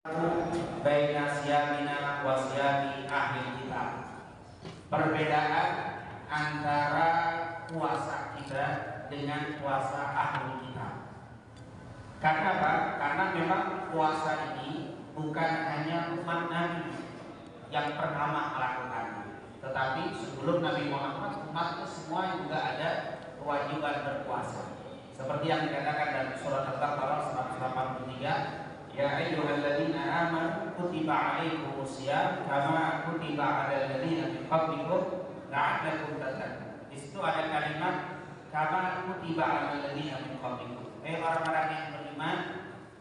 baina siyamina wa siyami ahli kitab. Perbedaan antara puasa kita dengan puasa ahli kitab. Karena apa? Karena memang puasa ini bukan hanya umat Nabi yang pertama melakukannya, tetapi sebelum Nabi Muhammad umat semua juga ada kewajiban berpuasa. Seperti yang dikatakan dalam surat Al-Baqarah 183, ya ayyuhalladzina amanu kutiba alaikumusiyam kama kutiba alal ladzina min qablikum la'allakum tattaqun. Di situ ada kalimat kama kutiba alal ladzina min qablikum. Orang-orang yang beriman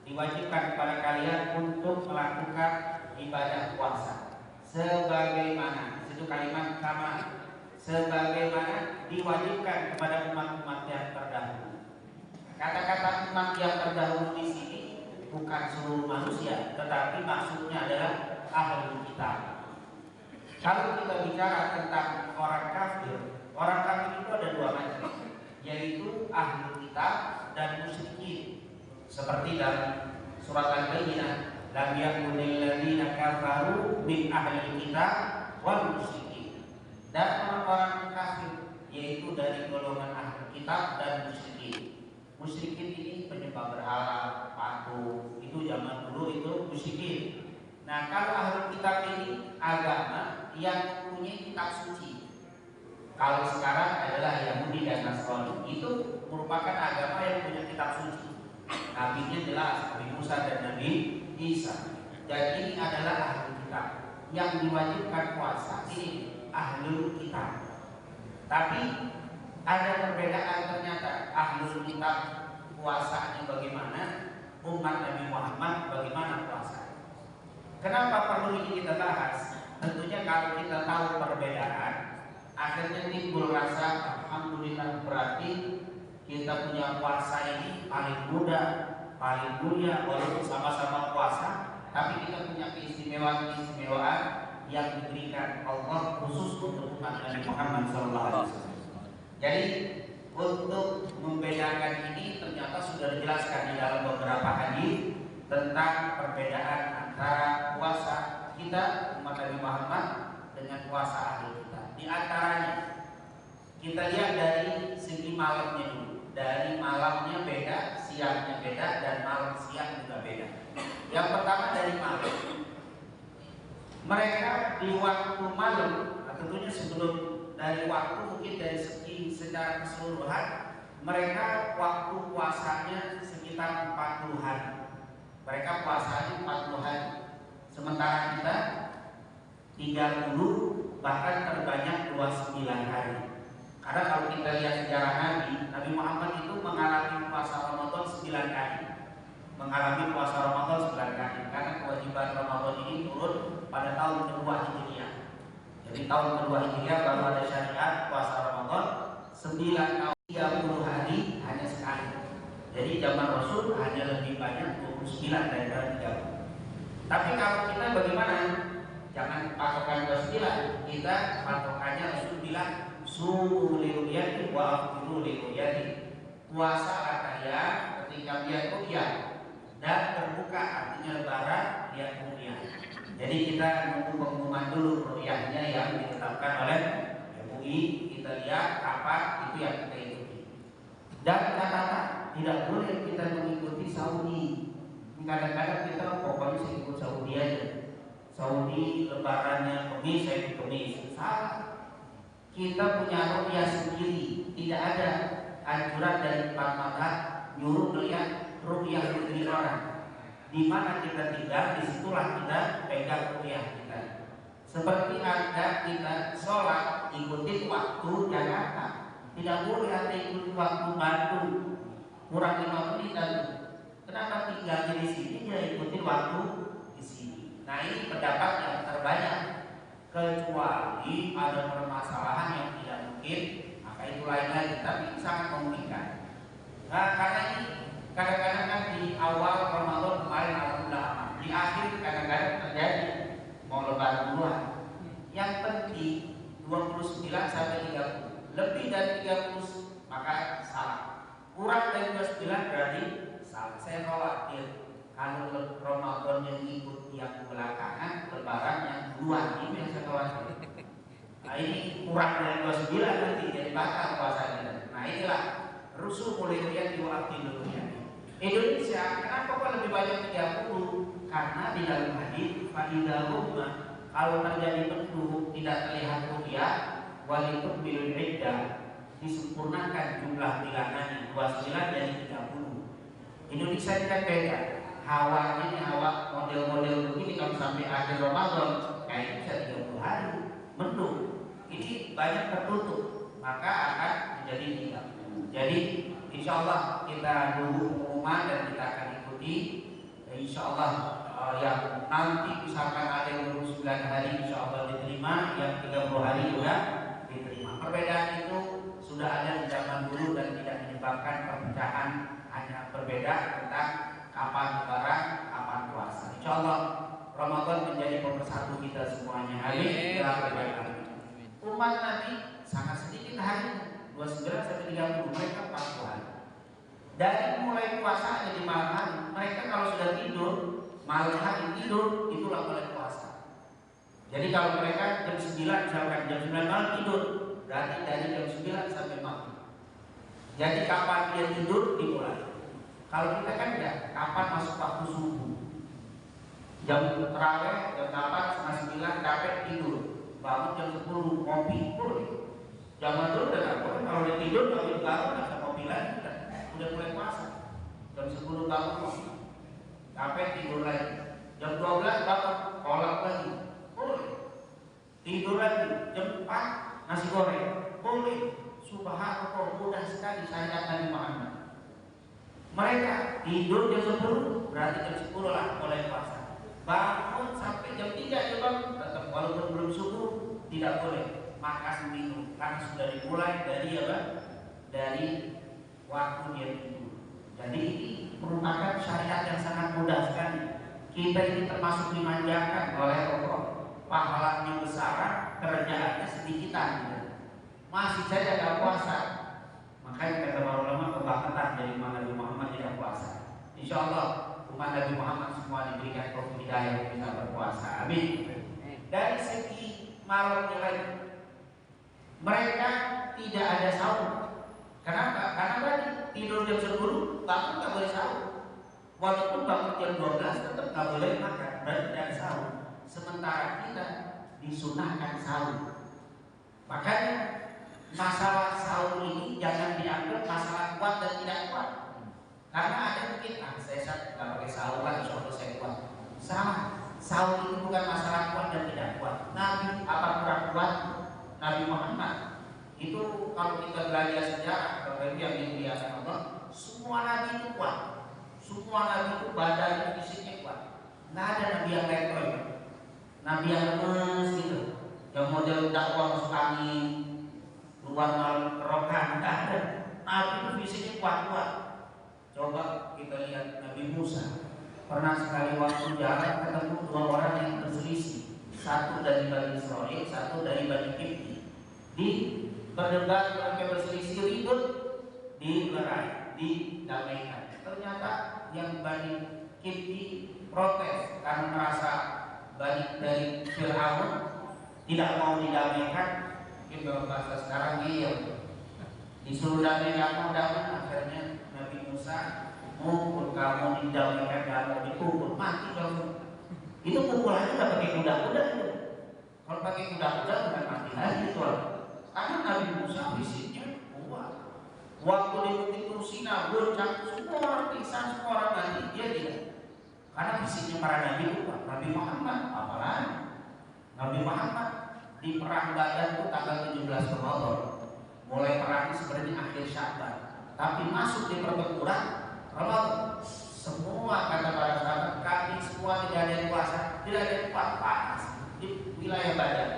diwajibkan kepada kalian untuk melakukan ibadah puasa sebagaimana, di situ kalimat kama, sebagaimana diwajibkan kepada umat-umat yang terdahulu. Kata-kata umat yang terdahulu di sini bukan seluruh manusia, tetapi maksudnya adalah ahli kitab. Kalau kita bicara tentang orang kafir itu ada dua macam, yaitu ahli kitab dan musyrikin. Seperti dalam surat Al-Bayyinah, lam yakunil ladzina kafaru min ahli kitab wal musyrikin. Dan orang-orang kafir yaitu dari golongan ahli kitab dan musyrikin. Musyrikin ini penyembah berhala, patung, itu zaman dulu itu musyrikin. Nah, kalau ahli kitab ini agama yang mempunyai kitab suci. Kalau sekarang adalah Yahudi dan Nasrani, itu merupakan agama yang punya kitab suci. Nabinya jelas Nabi Musa dan Nabi Isa. Dan ini adalah ahli kitab yang diwajibkan puasa, ini ahli kitab. Tapi ada perbedaan ternyata, ahli kitab puasanya bagaimana, umat Nabi Muhammad bagaimana puasa. Kenapa perlu ini kita bahas? Tentunya kalau kita tahu perbedaan, akhirnya timbul rasa alhamdulillah, berarti kita punya puasa ini paling mudah, paling mulia, walaupun sama-sama puasa, tapi kita punya keistimewaan yang diberikan Allah khusus untuk umat Nabi Muhammad SAW. Jadi untuk membedakan ini ternyata sudah dijelaskan di dalam beberapa hadis tentang perbedaan antara puasa kita umat Nabi Muhammad dengan puasa ahli kita. Di antaranya kita lihat dari segi malamnya dulu. Dari malamnya beda, siangnya beda, dan malam siang juga beda. Yang pertama dari malam. Mereka di waktu malam, tentunya sebelum dari waktu mungkin dari segi secara keseluruhan, mereka waktu puasanya sekitar 40 hari. Mereka puasanya 40 hari. Sementara kita 30, bahkan terbanyak 29 hari. Karena kalau kita lihat sejarah Nabi Muhammad itu mengalami puasa Ramadan 9 kali. Mengalami puasa Ramadan 9 kali. Karena kewajiban Ramadan ini turun pada tahun kedua Hijriah. Jadi tahun kedua Hijriah baru ada syariat puasa Ramadan 9 tahun 30 hari hanya sekali. Jadi zaman Rasul hanya lebih banyak 29 daripada 30. Tapi kalau kita bagaimana? Jangan patokan 29, kita patokannya Rasul bilang sumu liruyati wa aftiru liruyati. Puasa kaya ketika dia ru'yah dan berbuka artinya lebaran dia ru'yah. Jadi kita menunggu pengumuman dulu ru'yahnya yang ditetapkan oleh MUI, kita lihat kapan itu yang kita ikuti. Dan kata tidak boleh kita mengikuti Saudi. Kadang-kadang kita pokoknya saya ikut Saudi aja. Saudi lebarannya Kamis, saya ikut Kamis. Salah. Kita punya ru'yah sendiri. Tidak ada anjuran dari empat mazhab nyuruh melihat ru'yah negeri orang. Di mana kita tinggal, disitulah kita pegang ru'yah kita. Seperti ada kita sholat ikuti waktu Jakarta. Tidak boleh ada ikuti waktu Bandung kurang 5 menit dan kenapa tinggal di sini dia ikuti waktu di sini. Nah, ini pendapat yang terbanyak. Kecuali ada permasalahan yang tidak mungkin, maka itu lain lagi, tapi sangat memungkinkan. Nah, karena ini kadang-kadang kan di awal Ramadan kemarin alhamdulillah aman, di akhir kadang-kadang terjadi mau lebaran duluan. Yang penting 29 sampai 30, lebih dari 30 maka salah, kurang dari 29 berarti salah. Saya khawatir kalau Ramadan yang ikut kurang dari 29 nanti jadi batal puasanya. Nah inilah rusuh mulai di waktu Indonesia. Kenapa kok lebih banyak 30? Karena di dalam hadis faidah rumah kalau terjadi penduduk tidak terlihat ru'yah walaupun bil iddah disempurnakan jumlah bilangannya 29 jadi 30. Indonesia tidak beda. Hawanya ini hawa model-model begini kalau sampai akhir Ramadan kayak bisa 30 hari mendung. Ini banyak tertutup maka akan menjadi 30. Jadi insya Allah kita nunggu pengumuman dan kita akan ikuti. Insya Allah yang nanti misalkan ada yang 29 hari insya Allah diterima, yang 30 hari juga diterima. Perbedaan itu sudah ada di zaman dulu dan tidak menyebabkan perpecahan, hanya berbeda tentang kapan lebaran, kapan puasa. Insya Allah Ramadan menjadi pemersatu kita semuanya. Amin. Umat Nabi sangat sedikit hari 29 sampai 30, mereka 40 hari. Dari mulai puasa jadi malam hari, mereka kalau sudah tidur malam hari tidur itulah mulai puasa. Jadi kalau mereka jam 9 misalkan jam 9 malam tidur, berarti dari jam 9 sampai maghrib. Jadi kapan dia tidur dimulai. Kalau kita kan enggak, kapan masuk waktu subuh. Jam terawih jam 8 setengah 9 capek tidur, bangun jam 10 ngopi boleh. Zaman dulu udah nggak boleh, kalau dia tidur nggak bangun nggak bisa ngopi lagi, udah mulai puasa. Jam 10 bangun ngopi, capek tidur lagi. Jam 12 bangun kolak lagi, boleh. Tidur lagi jam 4 nasi goreng, boleh. Subhanallah, mudah sekali syariat Nabi Muhammad. Mereka tidur jam 10, berarti jam 10 lah mulai puasa. Bangun sampai jam 3 coba, tetap walaupun belum subuh tidak boleh makan minum karena sudah dimulai dari apa? Dari waktu dia tidur. Jadi ini merupakan syariat yang sangat mudah sekali. Kita ini termasuk dimanjakan oleh Allah. Pahalanya besar, kerjaannya sedikitan. Masih saja tidak puasa. Makanya kata para ulama kebangetan dari umat Nabi Muhammad tidak puasa. Insya Allah umat Nabi Muhammad semua diberikan taufik hidayah bisa berpuasa. Amin. Dari segi malam lagi, mereka tidak ada sahur. Kenapa? Karena tadi tidur jam 10, bangun nggak boleh sahur. Walaupun bangun jam 12 tetap nggak boleh makan, berarti tidak ada sahur. Sementara kita disunahkan sahur. Makanya masalah sahur ini jangan dianggap masalah kuat dan tidak kuat. Karena ada mungkin, saya nggak pakai sahur lah, insya Allah saya kuat. Salah, sahur itu bukan masalah kuat dan tidak kuat. Nabi apa kurang kuat? Nabi Muhammad itu kalau kita belajar sejarah, bagi yang dimuliakan Allah, semua Nabi itu kuat. Semua Nabi itu badannya fisiknya kuat. Nggak ada Nabi yang lekoi, Nabi yang lemes gitu, yang model dakwah masuk angin, luar malam kerokan, nggak ada. Nabi itu fisiknya kuat-kuat. Coba kita lihat Nabi Musa, pernah sekali waktu jalan ketemu dua orang yang berselisih, satu dari Bani Israel, satu dari Bani Kipti. Di berdebat sampai berselisih ribut, dilerai, didamaikan. Ternyata yang Bani Kipti protes karena merasa Bani dari Fir'aun tidak mau didamaikan. Mungkin dalam bahasa sekarang disuruh damaikan, akhirnya Nabi Musa mukul, kamu didamaikan, kamu dipukul, mati kalau itu pukulannya nggak pakai kuda-kuda itu. Kalau pakai kuda-kuda bukan mati lagi itu. Karena Nabi Musa fisiknya kuat. Waktu di Bukit Tursina goncang, semua orang pingsan, semua orang mati, dia tidak. Karena fisiknya para nabi kuat. Nabi Muhammad apalagi? Nabi Muhammad di perang Badar itu tanggal 17 Ramadan. Mulai perang sebenarnya akhir Sya'ban. Tapi masuk di pertempuran Ramadan. Semua kata para sahabat, kami semua tidak ada yang puasa, tidak ada yang panas di wilayah Badar.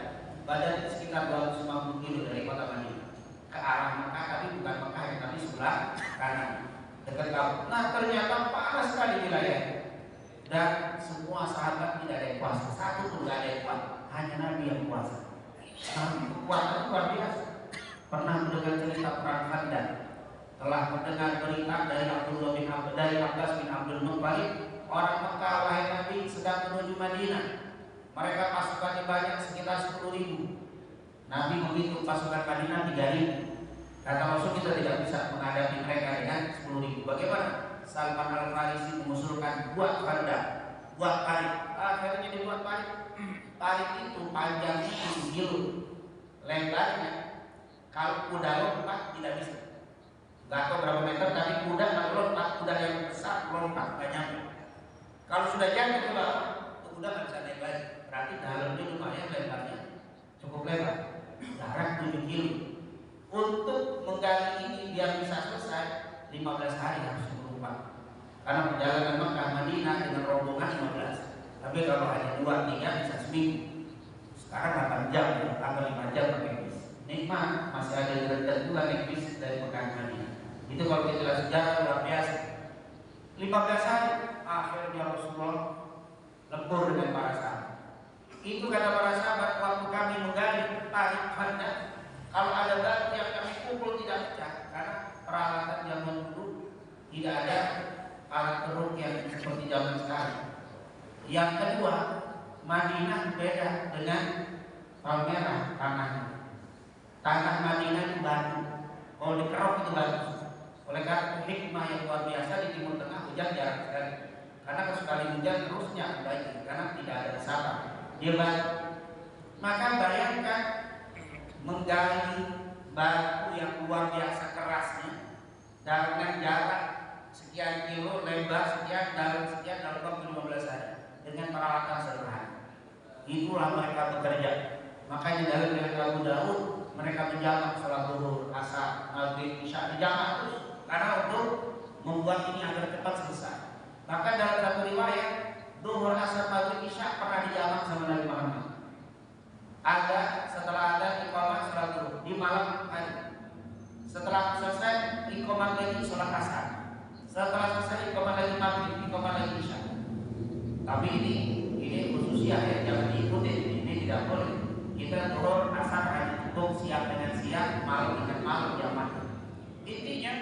Badar itu sekitar 250 kilo dari kota Madinah ke arah Mekah, tapi bukan Mekah, tapi sebelah kanan dekat kampung. Nah ternyata panas sekali wilayah dan semua sahabat tidak ada yang puasa, satu pun tidak ada yang puasa, hanya Nabi yang puasa. Nabi kekuatan luar biasa. Pernah mendengar cerita perang Khandaq, telah mendengar berita dari Abbas bin Abdul Muttalib, orang Mekah, wahai Nabi sedang menuju Madinah. Mereka pasukannya banyak sekitar 10.000. Nabi menghitung pasukan Madinah 3.000. Kata Rasul, kita tidak bisa menghadapi mereka dengan 10.000. Bagaimana? Salman Al-Farisi mengusulkan buat kandang, buat parit. Akhirnya dibuat parit. Parit itu panjangnya 7 kilo, lebarnya kalau kuda lompat tidak bisa. Gak tahu berapa meter, tapi kuda kalau lompat, kuda yang besar lompat gak nyampe. Kalau sudah jatuh ke bawah, kuda nggak bisa naik lagi. Berarti dalamnya lumayan lebarnya, cukup lebar, jarak 7 kilo. Untuk menggali ini biar bisa selesai 15 hari harus berubah. Karena perjalanan Mekah Madinah dengan rombongan 15. Tapi kalau hanya 2-3 bisa seminggu. Sekarang 8 jam atau 5 jam pakai bis. Nikmat, masih ada yang tertentu naik bis dari Mekah Madinah. Itu kalau kita lihat sejarah luar biasa. 15 hari akhirnya Rasulullah lebur dengan para sahabat. Itu kata para sahabat, waktu kami menggali tarik khandaq, kalau ada batu yang kami pukul tidak pecah, karena peralatan zaman dulu tidak ada alat keruk yang seperti zaman sekarang. Yang kedua, Madinah beda dengan Palmerah tanahnya. Tanah Madinah itu batu, kalau dikerok itu batu. Oleh karena hikmah yang luar biasa di Timur Tengah, hujan jarang sekali. Karena sekali hujan terusnya banjir, karena tidak ada resapan. Dia batu. Maka bayangkan menggali batu yang luar biasa kerasnya dengan jarak sekian kilo, lebar sekian, dalam sekian, dalam waktu 15 hari dengan peralatan sederhana. Itulah mereka bekerja. Makanya dalam riwayat Abu Daud mereka menjamak sholat zuhur, asar, maghrib, isya dijamak terus karena untuk membuat ini agar cepat selesai. Maka dalam satu riwayat zuhur, asar, maghrib, isya pernah dijamak sama Nabi Muhammad. Ada setelah ada iqamah sholat zuhur di malam hari. Setelah selesai iqamah lagi sholat asar. Setelah selesai iqamah lagi maghrib, iqamah lagi isya. Tapi ini khususnya ya, jangan diikuti. Ini tidak boleh. Kita zuhur, asar hanya untuk siang dengan siang, malam dengan malam jamaah. Intinya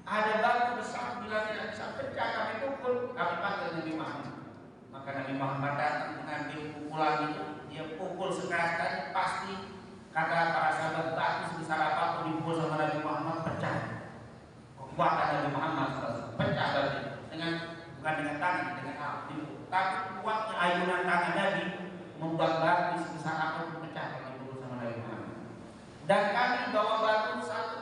ada batu besar bila tidak bisa pecah kami pukul, kami panggil Nabi Muhammad. Maka Nabi Muhammad datang mengambil pukulan itu, dia pukul sekeras pasti kata para sahabat batu sebesar apapun dipukul sama Nabi Muhammad pecah. Kekuatan Nabi Muhammad pecah berarti dengan bukan dengan tangan, dengan api. Tapi kuatnya ayunan tangan Nabi membuat batu sebesar apapun pecah kalau dipukul sama Nabi Muhammad. Dan kami bawa batu satu,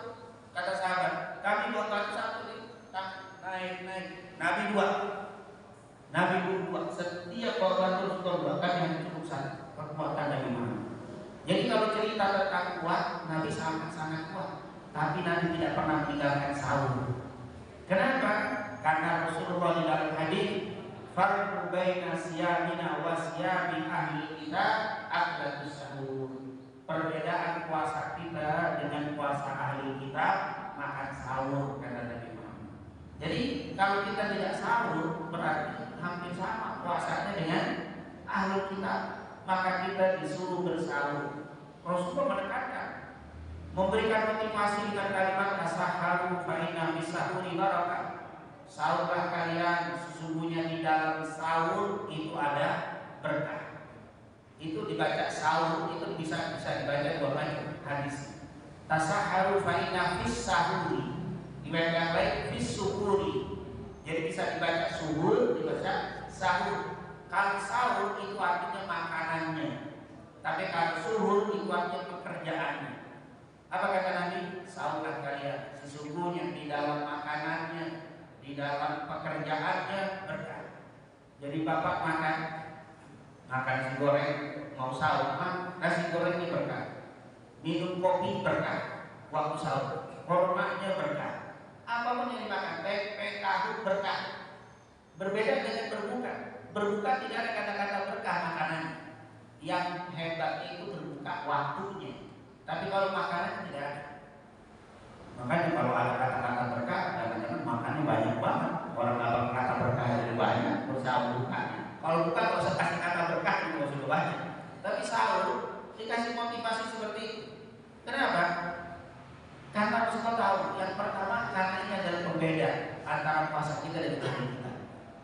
kata sahabat, kami bawa batu satu nih, naik. Nabi dua. Setiap bawa batu untuk dua, kami hanya cukup satu. Kekuatan Nabi Muhammad. Jadi kalau cerita tentang kuat, Nabi sangat kuat. Tapi Nabi tidak pernah meninggalkan sahur. Kenapa? Karena Rasulullah di dalam hadis, farqu baina siyamina wa siyami ahli kita aqlatus sahur. Perbedaan puasa kita dengan puasa ahli kita makan sahur, kata Nabi Muhammad. Jadi kalau kita tidak sahur berarti hampir sama puasanya dengan ahli kita. Maka kita disuruh bersahur. Rasulullah menekankan, memberikan motivasi dengan kalimat tasaharu fa inna bisahuri barakah. Sahurlah kalian, sesungguhnya di dalam sahur itu ada berkah. Itu dibaca sahur, itu bisa dibaca dua macam hadis. Tasaharu fa inna fis sahuri, dibaca baik fis suhuri. Jadi bisa dibaca suhur, dibaca sahur. Kalau sahur itu artinya makanannya, tapi kalau suhur itu artinya pekerjaannya. Apa kata Nabi? Sahurlah kalian, sesungguhnya di dalam makanannya, di dalam pekerjaannya berkah. Jadi bapak makan nasi goreng, mau sahur, nasi gorengnya berkah. Minum kopi berkah, waktu sahur, hormatnya berkah. Apapun yang dimakan, tempe, tahu berkah. Berbeda dengan berbuka. Berbuka tidak ada kata-kata berkah makanan. Yang hebat itu berbuka waktunya. Tapi kalau makanan tidak ada. Makanya kalau ada kata-kata berkah, jangan-jangan makannya banyak banget. Orang kalau kata berkah jadi banyak, berusaha bukanya. Kalau buka kalau usah kasih kata berkah juga sudah banyak. Tapi sahur dikasih motivasi seperti itu. Kenapa? Karena Rasulullah tahu yang pertama karena ini adalah pembeda antara puasa kita dan puasa kita.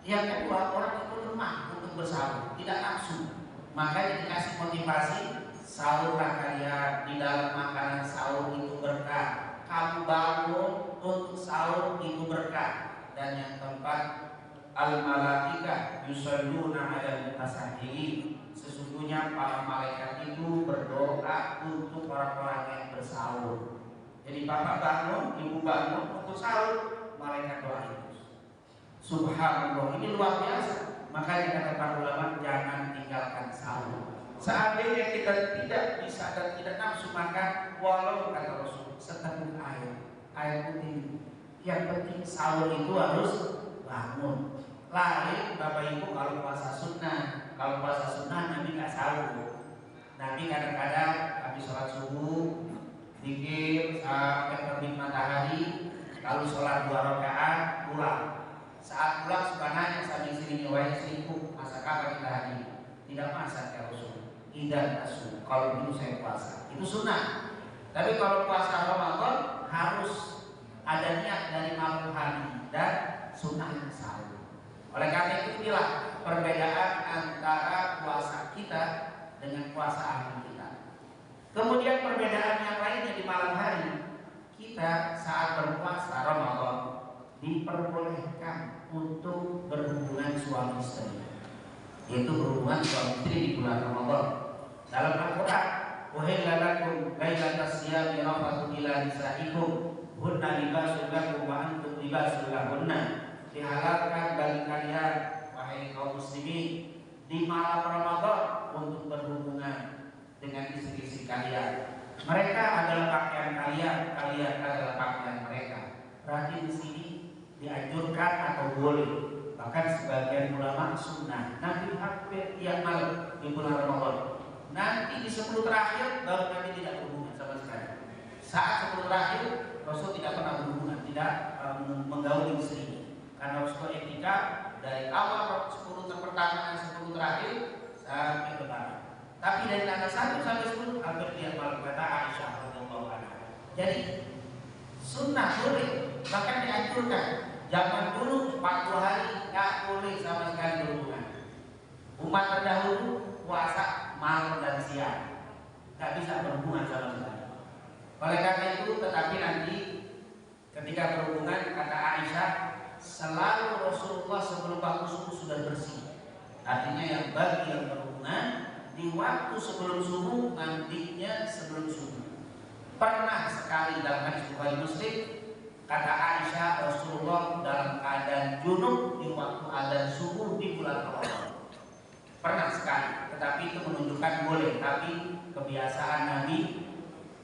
Yang kedua, orang itu lemah untuk bersahur, tidak nafsu. Makanya dikasih motivasi sahurlah kalian, di dalam makanan sahur itu berkah. Kamu bangun untuk sahur itu berkah. Dan yang keempat, al malaikah yusalluna 'alal mutasahhirin. Sesungguhnya para malaikat itu berdoa untuk orang-orang yang bersahur. Jadi bapak bangun, ibu bangun untuk sahur, malaikat doa itu. Subhanallah, ini luar biasa. Makanya kata para ulama, jangan tinggalkan sahur. Seandainya kita tidak bisa dan tidak nafsu makan, walau kata Rasul seteguk air putih. Yang penting sahur itu harus bangun. Lain Bapak Ibu kalau puasa sunnah, Nabi nggak sahur. Nabi kadang-kadang habis sholat subuh, zikir sampai terbit matahari, lalu sholat 2 rakaat, pulang. Saat pulang suka nanya sama istrinya, wahai istriku, masak apa kita hari ini? Tidak masak ya Rasul. Tidak asu. Kalau dulu saya puasa, itu sunnah. Tapi kalau puasa Ramadan harus ada niat dari malam hari dan sunnahnya sahur. Oleh karena itu inilah perbedaan antara puasa kita dengan puasa ahli kita. Kemudian perbedaan yang lainnya di malam hari, kita saat berpuasa Ramadan diperbolehkan untuk berhubungan suami istri, yaitu berhubungan suami istri di bulan Ramadan. Dalam Al-Quran, uhilla lakum lailatas siyami rafathu ila nisaikum hunna libasun lakum wa antum libasun lahunna. Dihalalkan bagi kalian wahai kaum muslimin di malam Ramadan untuk berhubungan dengan istri-istri kalian. Mereka adalah pakaian kalian, kalian adalah pakaian mereka. Berarti di sini dianjurkan atau boleh. Bahkan sebagian ulama sunnah. Nabi hampir tiap malam di bulan Ramadan. Nanti di 10 terakhir baru Nabi tidak berhubungan sama sekali. Saat 10 terakhir Rasul tidak pernah berhubungan, tidak menggauli istrinya. Karena Rasul etika dari awal 10 pertama dan 10 terakhir sampai lebaran. Tapi dari tanggal 1 sampai 10 hampir tiap malam, kata Aisyah radhiyallahu anha. Jadi sunnah boleh, bahkan dianjurkan. Zaman dulu 40 hari nggak boleh sama sekali berhubungan. Umat terdahulu puasa malam dan siang, nggak bisa berhubungan sama sekali. Oleh karena itu, tetapi nanti ketika berhubungan, kata Aisyah, selalu Rasulullah sebelum waktu subuh sudah bersih. Artinya yang bagi yang berhubungan di waktu sebelum subuh, mandinya sebelum subuh. Pernah sekali dalam hadis Bukhari Muslim, kata Aisyah, Rasulullah dalam keadaan junub di waktu adzan subuh di bulan Ramadan. Pernah sekali, tetapi itu menunjukkan boleh. Tapi kebiasaan Nabi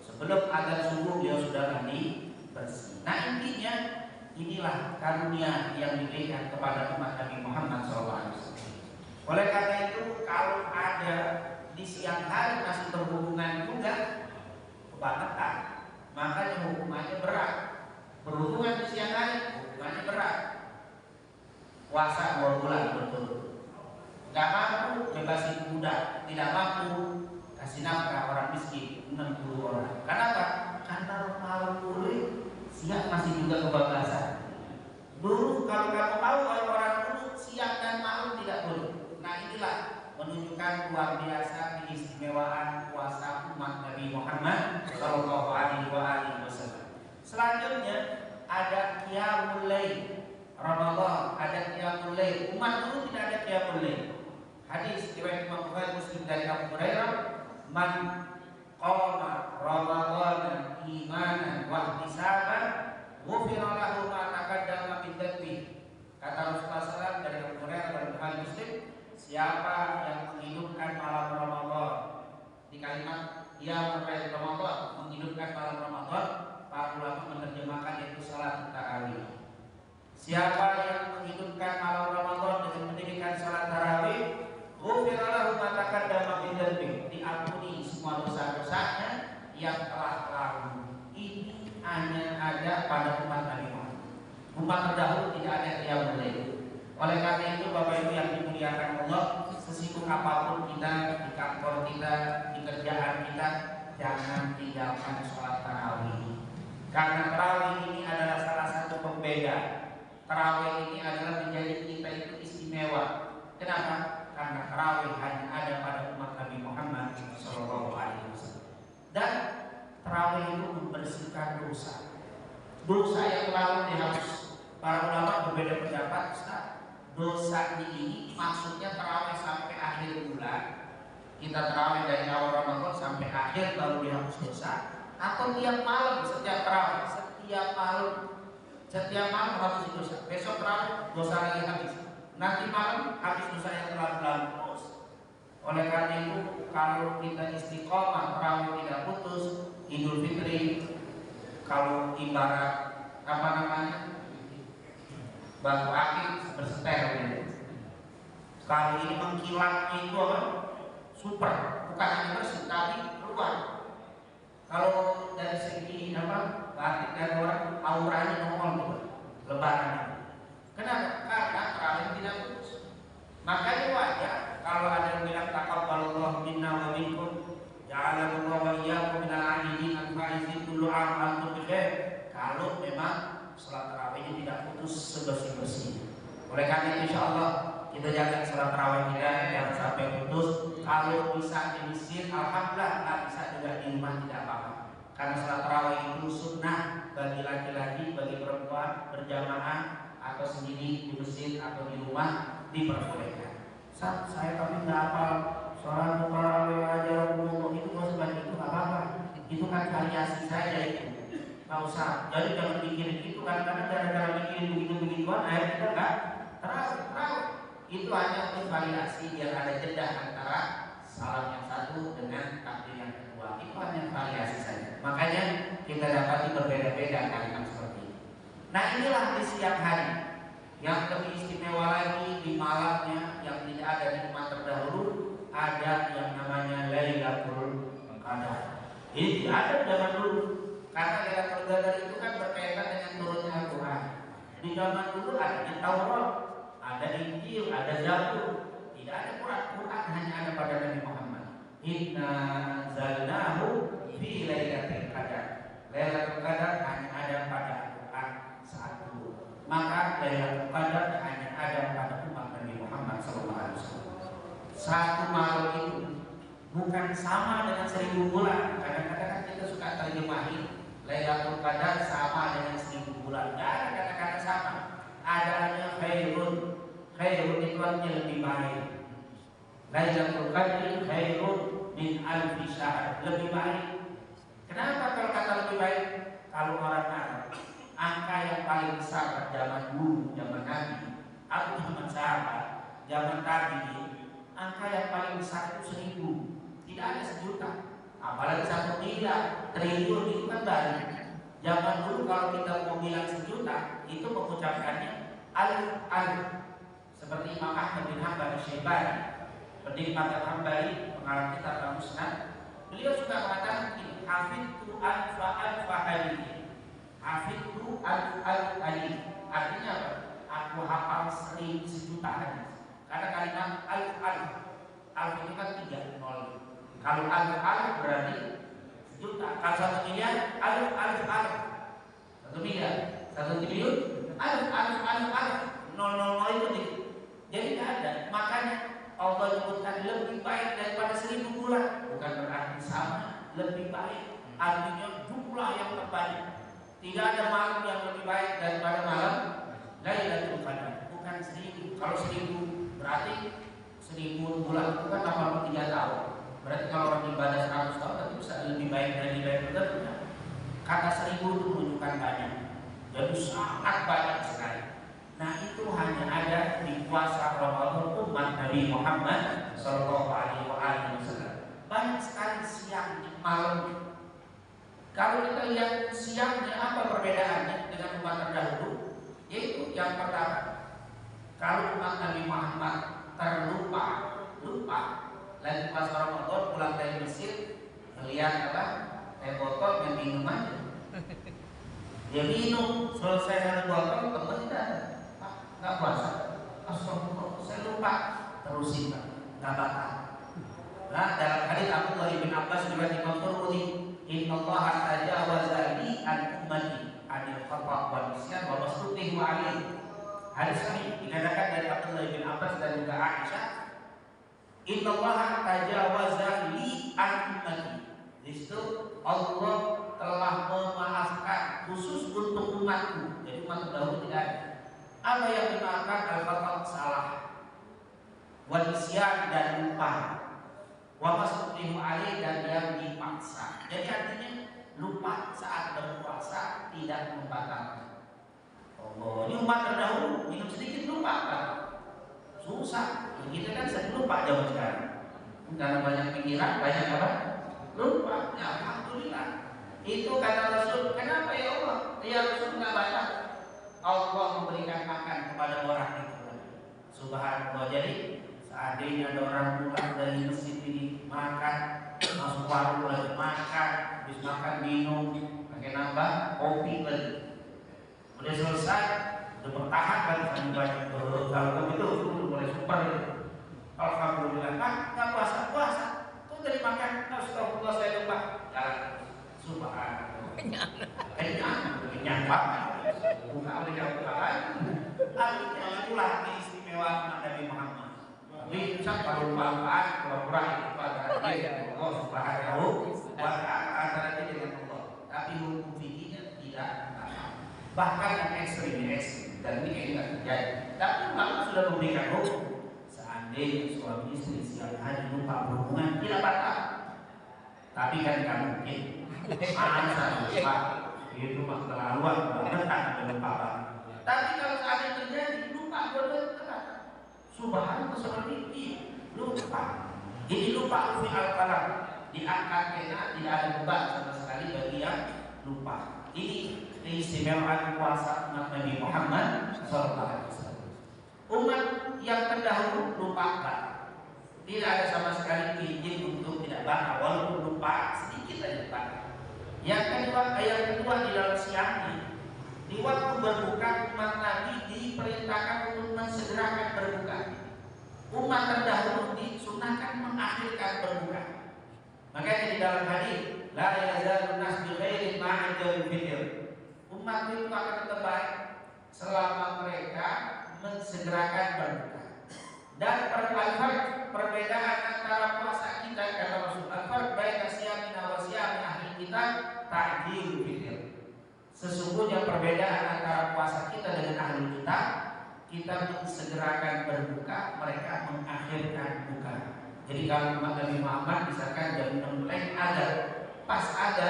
sebelum adzan subuh dia sudah mandi bersih. Nah intinya inilah karunia yang diberikan kepada umat Nabi Muhammad SAW. Oleh karena itu, kalau ada di siang hari masih berhubungan juga, kebangetan, makanya hukumannya berat. Berhubungan di siang hari, hukumannya berat. Puasa 2 bulan betul. Gak mampu bebasin budak, tidak mampu kasih nafkah orang miskin 60 orang. Kenapa? Karena malam boleh, siang masih juga kebablasan. Dulu kalau kamu tahu orang dulu siang dan malam tidak boleh. Nah inilah menunjukkan luar biasa keistimewaan puasa umat Nabi Muhammad Shallallahu Alaihi Wasallam. Selanjutnya ada qiyamul lail Ramadan, ada qiyamul lail. Umat dulu tidak ada qiyamul lail. Hadis riwayat Imam Bukhari Muslim dari Abu Hurairah, man qama Ramadan imanan wa ihtisaban ghufira lahu ma taqaddama min dhanbi. Kata Rasulullah SAW dari Abu Hurairah dari Bukhari Muslim, siapa yang menghidupkan malam Ramadan, di kalimat yang meraih Ramadan, menghidupkan malam Ramadan, para ulama menerjemahkan itu salat tarawih. Siapa yang menghidupkan malam Ramadan dengan mendirikan salat tarawih, ghufira lahu ma taqaddama min dhanbi, diampuni semua dosa-dosanya yang telah lalu. Ini hanya ada pada umat Nabi Muhammad. Umat terdahulu tidak ada qiyamul lail. Oleh karena itu Bapak Ibu yang dimuliakan Allah, sesibuk apapun kita di kantor kita, di kerjaan kita, jangan tinggalkan sholat tarawih. Karena tarawih ini adalah salah satu pembeda. Tarawih ini adalah menjadi kita itu istimewa. Kenapa? Karena tarawih hanya ada pada umat Nabi Muhammad SAW. dosa yang lalu dihapus. Para ulama berbeda pendapat. Dosa ini maksudnya terawih sampai akhir bulan, kita terawih dari awal Ramadan sampai akhir baru dihapus dosa, atau tiap malam setiap terawih, setiap malam hapus dosa. Besok terawih dosa lagi habis, nanti malam habis dosa yang lalu terus. Oleh karena itu kalau kita istiqomah terawih tidak putus, Idul Fitri kalau ibarat apa namanya batu api berseter, kalau ini mengkilatnya itu apa? Super, bukan hanya bersih tapi keluar. Kalau dari segi apa? Batik dari orang auranya nongol tuh, lebaran. Kenapa? Karena terawih tidak putus. Makanya wajar kalau ada yang bilang taqabbalallahu minna wa minkum, ja'alallahu wa iyyakum minal 'abidin al-faizin kullu 'am wa antum bikhair. Kalau memang salat tarawihnya tidak putus sebersih-bersih. Oleh karena itu insyaallah kita jaga salat tarawih kita jangan sampai putus. Kalau bisa di masjid alhamdulillah, nggak bisa juga di rumah tidak apa-apa. Karena salat tarawih itu sunnah bagi laki-laki, bagi perempuan berjamaah atau sendiri di masjid atau di rumah diperbolehkan. Saya tapi nggak hafal sholat tarawih aja itu nggak sebanyak itu nggak apa-apa. Itu kan variasi saja itu. Nggak usah, jadi jangan mikirin itu kan, karena gara-gara mikirin begitu-begituan akhirnya kita nggak terawih. Itu hanya untuk variasi biar ada jeda antara salam yang satu dengan takbir yang kedua. Itu hanya variasi saja. Makanya kita dapati berbeda-beda kalimat seperti ini. Nah inilah di siang hari yang lebih istimewa lagi, di malamnya yang tidak ada di umat terdahulu, ada yang namanya Lailatul Qadar. Ini ada zaman dulu. Karena Lailatul Qadar itu kan berkaitan dengan turunnya Al-Quran. Di zaman dulu ada Taurat, ada Injil, ada Zabur. Tidak ada Quran. Quran hanya ada pada Nabi Muhammad. Inna anzalnahu fi Lailatul Qadar. Lailatul Qadar hanya ada pada Al-Quran satu. Maka Lailatul Qadar hanya ada pada umat Nabi Muhammad SAW. Satu malam itu bukan sama dengan 1000 bulan. Kadang-kadang kita suka terjemahin Lailatul Qadar sama dengan 1000 bulan. Tidak ada kata-kata sama. Adanya khairun. Khairun itu artinya lebih baik. Lailatul Qadar khairun min alfi syahr, lebih baik. Kenapa kalau kata lebih baik? Kalau orang Arab, angka yang paling besar pada zaman dulu, zaman Nabi atau zaman sahabat, zaman tabi'in, angka yang paling besar itu 1000. Tidak ada 1.000.000. Apalagi 1 miliar, triliun itu kan banyak. Zaman dulu kalau kita mau bilang 1.000.000 itu mengucapkannya alif. Seperti Imam Ahmad bin Hanbal Syaibani, pendiri Mazhab Hambali, pengarang kitab Al-Musnad, beliau suka mengatakan ini, hafidtu alfa hadits. Hafidtu alfa hadits. Artinya apa? Aku hafal 1.000.000 hadis. Karena kalimat alf itu kan 3 nol. Kalau alif berarti 1 juta. Kalau 1 miliar, alif. 1 miliar, 1 triliun, alif. Nol itu nih. Jadi tidak ada. Makanya Allah menyebutkan lebih baik daripada 1000 bulan. Bukan berarti sama, lebih baik. Artinya jumlah yang terbanyak. Tidak ada malam yang lebih baik daripada malam Lailatul Qadar. Bukan 1000. Kalau 1000 berarti 1000 bulan itu kan 83 tahun. Berarti kalau orang ibadah 100 tahun itu bisa lebih baik dari Lailatul Qadar. Kata 1000 itu menunjukkan banyak. Jadi sangat banyak sekali. Nah itu hanya ada di puasa Ramadan umat Nabi Muhammad Sallallahu Alaihi Wasallam. Banyak sekali siang malam. Kalau kita lihat siangnya apa perbedaannya dengan umat terdahulu? Yaitu yang pertama, kalau umat Nabi Muhammad lupa lagi pas Ramadan pulang dari Mesir melihat apa? Teh botol dan minuman. Dia minum, selesai 1 botol teman tidak ada. Nggak puasa. Astagfirullah, saya lupa. Terusin Pak, nggak batal. Nah dalam hadits Abdullah bin Abbas juga Imam Tirmidzi, Innallaha tajawaza li an ummati anil khata' wal nisyan wa masrufihi alaihi. Hadis ini dikatakan dari Abdullah bin Abbas dan juga Aisyah. Innallaha tajawaza li an ummati. Di situ Allah telah memaafkan khusus untuk umatku. Jadi umat terdahulu tidak ada. Apa yang dimaafkan? Al-khata'u, salah, wal isyan, dan lupa, wa masuklihu alaih, dan yang dipaksa. Jadi artinya lupa saat berpuasa tidak membatalkan. Oh, ini umat terdahulu minum sedikit lupa kan? Susah. Kita kan sering lupa zaman sekarang. Karena banyak pikiran, banyak apa? Lupa. Ya, alhamdulillah. Itu kata Rasul. Kenapa ya Allah? Ya Rasul nggak baca. Allah memberikan makan kepada orang itu. Subhanallah. Jadi seandainya ada orang pulang dari masjid ini makan, masuk warung lagi makan, habis makan minum, pakai nambah kopi lagi. Udah selesai, udah bertahan kan sampai banyak kalau itu mulai super itu. Alhamdulillah, nggak puasa, tuh dari makan, astagfirullah saya lupa, jalan, subhanallah, kenyang banget, buka oleh jauh lain, artinya itulah keistimewaan Nabi Muhammad. Bisa kalau manfaat pura-pura itu antara Allah subhanahu wa ta'ala antara dia dengan Allah, tapi hukum fikihnya tidak. Bahkan yang ekstrim dan ini tidak terjadi. Tapi Allah sudah memberikan hukum. Seandainya suami istri siang hari lupa berhubungan tidak batal. Tapi kan tidak mungkin. Masa lupa itu mas terlaluan banget kan lupa. Tapi kalau seandainya terjadi lupa benar-benar subhanallah seperti ini lupa. Jadi lupa fi al-qalam diangkat kena tidak ada beban sama sekali bagi yang lupa. Ini keistimewaan puasa umat Nabi Muhammad SAW. Umat yang terdahulu lupakan, tidak ada sama sekali izin untuk tidak batal, walaupun lupa sedikit saja batal. Yang kedua di dalam siang ini, di waktu berbuka umat Nabi diperintahkan untuk mensegerakan berbuka. Umat terdahulu disunahkan mengakhirkan berbuka. Makanya di dalam hadis, la yazalun nas bi khairin ma'a jawil fitr. Umat itu akan tetap baik selama mereka mensegerakan berbuka. Dan perbedaan antara puasa kita kata Rasul al-farq baina siyamina wa siyami ahli kita ta'jil fitr. Sesungguhnya perbedaan antara puasa kita dengan ahli kita mensegerakan berbuka, mereka mengakhirkan buka. Jadi kalau umat Nabi Muhammad misalkan jam 6 ada, pas ada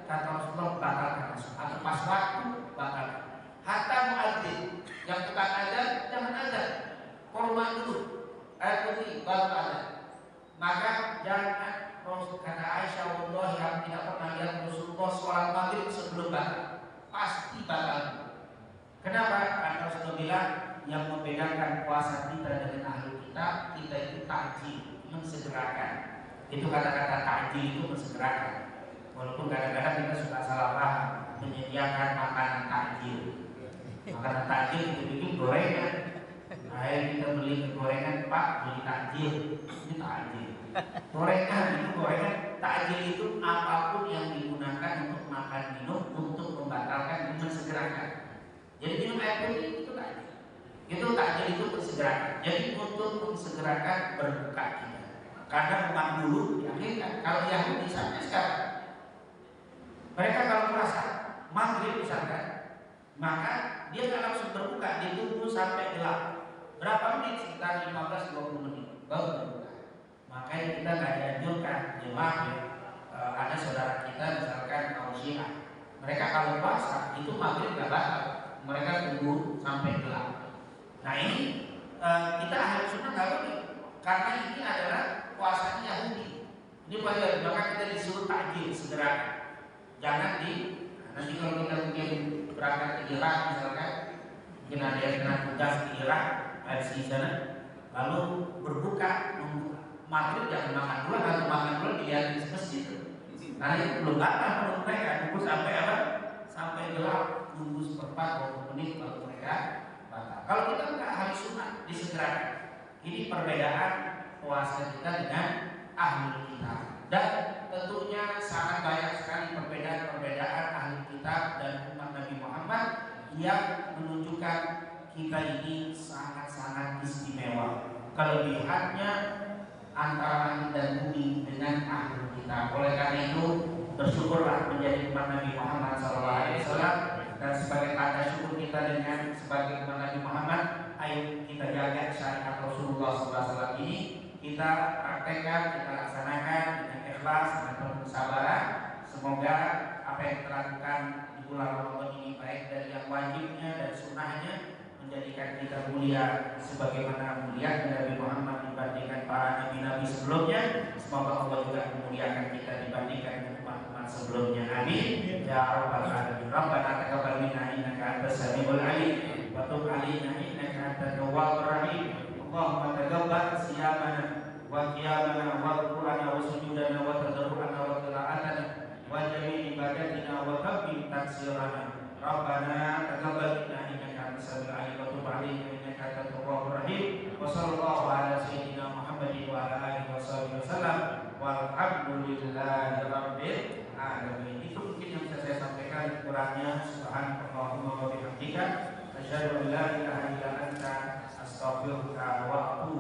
kata Rasulullah batalkan atau pas waktu batalkan. Hatta muadzin yang tukang azan jangan azan, korban dulu, air putih baru azan. Maka jangan kata Aisyah wallahi yang tidak pernah lihat Rasulullah sholat maghrib sebelum batal, pasti batal. Kenapa? Karena Rasulullah bilang yang membedakan puasa kita dengan ahli kita itu takjil, mensegerakan. Itu kata-kata takjil itu mensegerakan. Walaupun kadang-kadang kita suka salah paham menyediakan makanan takjil. Makanan takjil itu bikin gorengan. Akhirnya kita beli gorengan, Pak beli takjil, ini takjil. Gorengan itu gorengan, takjil itu apapun yang digunakan untuk makan minum untuk membatalkan dan mensegerakan. Jadi minum air putih itu takjil. Itu takjil itu mensegerakan. Jadi untuk mensegerakan berbuka kita. Karena umat dulu diakhirkan. Kalau Yahudi sampai sekarang, mereka kalau puasa maghrib misalkan, maka dia nggak langsung berbuka, dia tunggu sampai gelap. Berapa menit? Sekitar 15-20 menit baru berbuka. Makanya kita nggak dianjurkan jemaah ada saudara kita misalkan kaum Syiah, mereka kalau puasa itu maghrib nggak batal, mereka tunggu sampai gelap. Nah ini kita ahli sunnah nggak boleh, karena ini adalah puasanya Yahudi. Ini wajar, maka kita disuruh takjil segera. Jangan nanti kalau kita mungkin berangkat ke Irak misalkan, mungkin ada yang kena tugas di Irak, di sana, lalu berbuka, maghrib jangan makan dulu, kalau makan dulu dilihat di masjid. Karena itu belum datang menurut mereka, tunggu sampai apa? Sampai gelap, tunggu seperempat 20 menit baru mereka batal. Kalau kita nggak harus sunat disegerakan. Ini perbedaan puasa kita dengan ahli kitab. Dan tentunya sangat banyak sekali perbedaan ahli kitab dan umat Nabi Muhammad yang menunjukkan kita ini sangat-sangat istimewa. Kelebihannya antara langit dan bumi dengan ahli kitab. Oleh karena itu bersyukurlah menjadi umat Nabi Muhammad SAW. Dan sebagai tanda syukur kita dengan sebagai umat Nabi Muhammad, ayo kita jaga syariat Rasulullah SAW ini, kita praktekkan, kita laksanakan dengan ikhlas, dengan penuh kesabaran. Semoga apa yang kita lakukan di bulan Ramadan ini, baik dari yang wajibnya dan sunnahnya, menjadikan kita mulia sebagaimana mulia Nabi Muhammad dibandingkan para nabi-nabi sebelumnya. Semoga Allah juga memuliakan kita dibandingkan dengan umat-umat sebelumnya. Amin ya rabbal alamin. Rabbana taqabbal minna innaka antas samiul alim wa tub alaina innaka antat tawwabur rahim. Allahumma taqabbal siyamana wa qiyamana wa ruku'ana wa sujudana wa tadarru'ana wa qira'atana wa jami' ibadatina wa tabbim taksirana. Rabbana taqabbal minna innaka antas samiul alim wa tub alaina innaka antat tawwabur rahim. Wa sallallahu ala sayyidina Muhammadin wa ala alihi wasallam. Walhamdulillahi rabbil alamin. Itu mungkin yang bisa saya sampaikan, kurangnya subhanallahumma wa bihamdika asyhadu an la ilaha illa anta astaghfiruka wa atubu